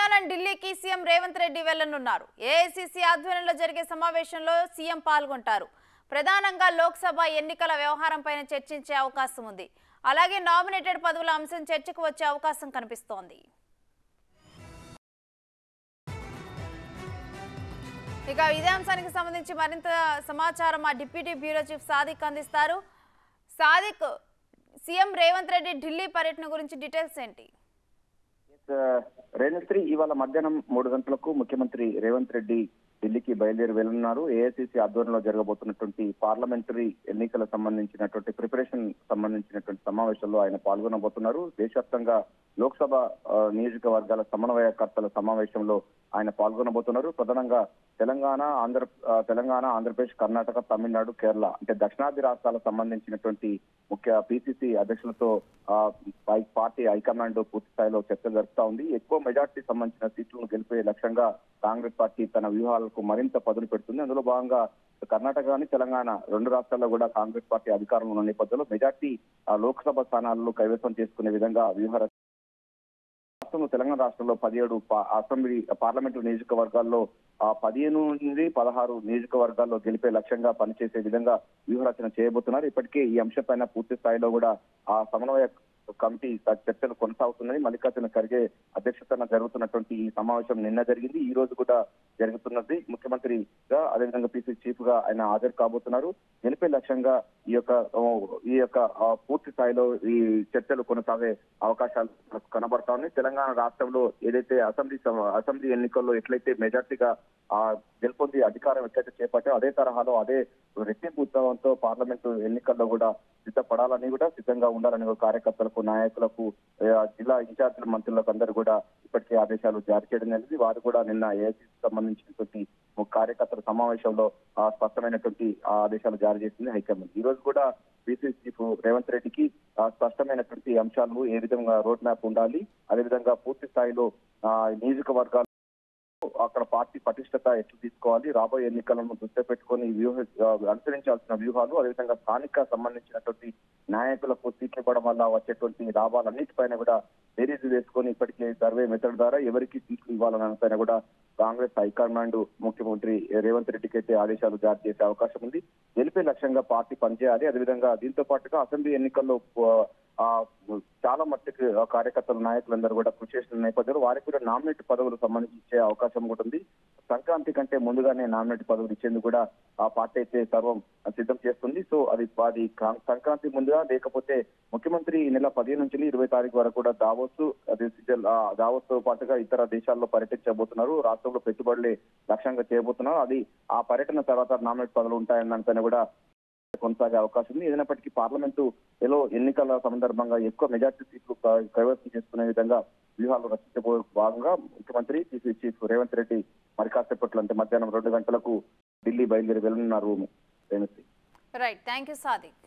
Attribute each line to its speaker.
Speaker 1: మధ్యాహ్నం ఢిల్లీకి CM Revanth Reddy వెళ్లనున్నారు. AICC ఆధ్వర్యంలో జరిగే సమావేశంలో సీఎం పాల్గొంటారు. ప్రధానంగా లోక్సభ ఎన్నికల వ్యవహారంపైన చర్చించే అవకాశం ఉంది. అలాగే నామినేటెడ్ పదవుల అంశం చర్చకు వచ్చే అవకాశం కనిపిస్తోంది. ఇక ఇదే అంశానికి సంబంధించి మరింత సమాచారం మా డిప్యూటీ బ్యూరో చీఫ్ సాదిక్ అందిస్తారు. సాదిక్, సీఎం రేవంత్ రెడ్డి ఢిల్లీ పర్యటన గురించి డీటెయిల్స్ ఏంటి?
Speaker 2: రేణుశ్రీ, ఇవాళ మధ్యాహ్నం 3 గంటలకు ముఖ్యమంత్రి రేవంత్ రెడ్డి ఢిల్లీకి బయలుదేరి వెళ్తున్నారు. ఏఐసీసీ ఆధ్వర్యంలో జరగబోతున్నటువంటి పార్లమెంటరీ ఎన్నికలకు సంబంధించినటువంటి ప్రిపరేషన్ సంబంధించినటువంటి సమావేశంలో ఆయన పాల్గొనబోతున్నారు. దేశవ్యాప్తంగా లోక్సభ నియోజకవర్గాల సమన్వయకర్తల సమావేశంలో ఆయన పాల్గొనబోతున్నారు. ప్రధానంగా తెలంగాణ, ఆంధ్రప్రదేశ్, కర్ణాటక, తమిళనాడు, కేరళ అంటే దక్షిణాది రాష్ట్రాలకు సంబంధించినటువంటి ముఖ్య పిసిసి అధ్యక్షులతో పార్టీ హైకమాండ్ పూర్తి స్థాయిలో చర్చలు జరుపుతా ఉంది. ఎక్కువ మెజార్టీ సంబంధించిన సీట్లను గెలిపే లక్ష్యంగా కాంగ్రెస్ పార్టీ తన వ్యూహాలకు మరింత పదును పెడుతుంది. అందులో భాగంగా కర్ణాటక కానీ తెలంగాణ 2 రాష్ట్రాల్లో కూడా కాంగ్రెస్ పార్టీ అధికారంలో ఉన్న నేపథ్యంలో మెజార్టీ లోక్సభ స్థానాలను కైవసం చేసుకునే విధంగా వ్యూహ తెలంగాణ రాష్ట్రంలో 17 అసెంబ్లీ పార్లమెంటు నియోజకవర్గాల్లో 15 నుండి 16 నియోజకవర్గాల్లో గెలిపే లక్ష్యంగా పనిచేసే విధంగా వ్యూహరచన చేయబోతున్నారు. ఇప్పటికే ఈ అంశంపైన పూర్తి స్థాయిలో కూడా ఆ సమన్వయ కమిటీ చర్చలు కొనసాగుతున్నాయి. మల్లికార్జున ఖర్గే అధ్యక్షతన జరుగుతున్నటువంటి ఈ సమావేశం నిన్న జరిగింది, ఈ రోజు కూడా జరుగుతున్నది. ముఖ్యమంత్రిగా అదేవిధంగా పిసిసి చీఫ్ గా ఆయన హాజరు కాబోతున్నారు. గెలిపే లక్ష్యంగా ఈ యొక్క పూర్తి స్థాయిలో ఈ చర్చలు కొనసాగే అవకాశాలు కనబడతా ఉన్నాయి. తెలంగాణ రాష్ట్రంలో ఏదైతే అసెంబ్లీ ఎన్నికల్లో ఎట్లయితే మెజార్టీగా గెలుపొంది అధికారం ఎట్లయితే చేపట్టే అదే తరహాలో అదే రెట్టింపు ఉత్సవంతో పార్లమెంటు ఎన్నికల్లో కూడా సిద్ధపడాలని కూడా సిద్ధంగా ఉండాలని కార్యకర్తలకు, నాయకులకు, జిల్లా ఇన్ఛార్జీల మంత్రులకు అందరూ కూడా ఇప్పటికే ఆదేశాలు జారీ చేయడం జరిగింది. వారు కూడా నిన్న ఏఐసీసీ సంబంధించినటువంటి కార్యకర్తల సమావేశంలో స్పష్టమైనటువంటి ఆదేశాలు జారీ చేసింది హైకమాండ్. ఈ రోజు కూడా పిసిసి చీఫ్ రేవంత్ రెడ్డికి స్పష్టమైనటువంటి అంశాలు, ఏ విధంగా రోడ్ మ్యాప్ ఉండాలి, అదేవిధంగా పూర్తి స్థాయిలో నియోజకవర్గాలు అక్కడ పార్టీ పటిష్టత ఎట్లు తీసుకోవాలి, రాబోయే ఎన్నికలను దృష్టి పెట్టుకుని అనుసరించాల్సిన వ్యూహాలు, అదేవిధంగా స్థానిక సంబంధించినటువంటి నాయకులకు సీట్లు ఇవ్వడం వల్ల వచ్చేటువంటి లాభాలన్నిటిపైన కూడా బేరీజు వేసుకొని ఇప్పటికే సర్వే మెథడ్ ద్వారా ఎవరికి సీట్లు ఇవ్వాలన్న పైన కూడా కాంగ్రెస్ హైకమాండ్ ముఖ్యమంత్రి రేవంత్ రెడ్డికి అయితే ఆదేశాలు జారీ చేసే అవకాశం ఉంది. గెలిపే లక్ష్యంగా పార్టీ పనిచేయాలి. అదేవిధంగా దీంతో పాటుగా అసెంబ్లీ ఎన్నికల్లో చాలా మట్టుకు కార్యకర్తల నాయకులందరూ కూడా కృషి చేసిన నేపథ్యంలో వారికి కూడా నామినేట్ పదవులు సంబంధించి ఇచ్చే అవకాశం ఉంటుంది. సంక్రాంతి కంటే ముందుగానే నామినేట్ పదవులు ఇచ్చేందుకు కూడా ఆ పార్టీ అయితే సర్వం సిద్ధం చేస్తుంది. సో అది సంక్రాంతి ముందుగా లేకపోతే ముఖ్యమంత్రి ఈ నెల 15 నుంచి 20 తారీఖు వరకు కూడా దావోస్ తో పాటుగా ఇతర దేశాల్లో పర్యటించబోతున్నారు. రాష్ట్రంలో పెట్టుబడులే లక్ష్యంగా చేయబోతున్నారు. అది ఆ పర్యటన తర్వాత నామినేట్ పదవులు ఉంటాయన్న కూడా కొనసాగే అవకాశం ఉంది. ఏదైనప్పటికీ పార్లమెంటు ఎన్నికల సందర్భంగా ఎక్కువ మెజార్టీ సీట్లు కైవసం చేసుకునే విధంగా వ్యూహాలు రచించబోయే భాగంగా ముఖ్యమంత్రి పిసిసి చీఫ్ రేవంత్ రెడ్డి మరి కాసేపట్లో అంటే మధ్యాహ్నం 2 గంటలకు ఢిల్లీ బయలుదేరి వెళ్తున్నారు.
Speaker 1: Right, thank you Sadiq.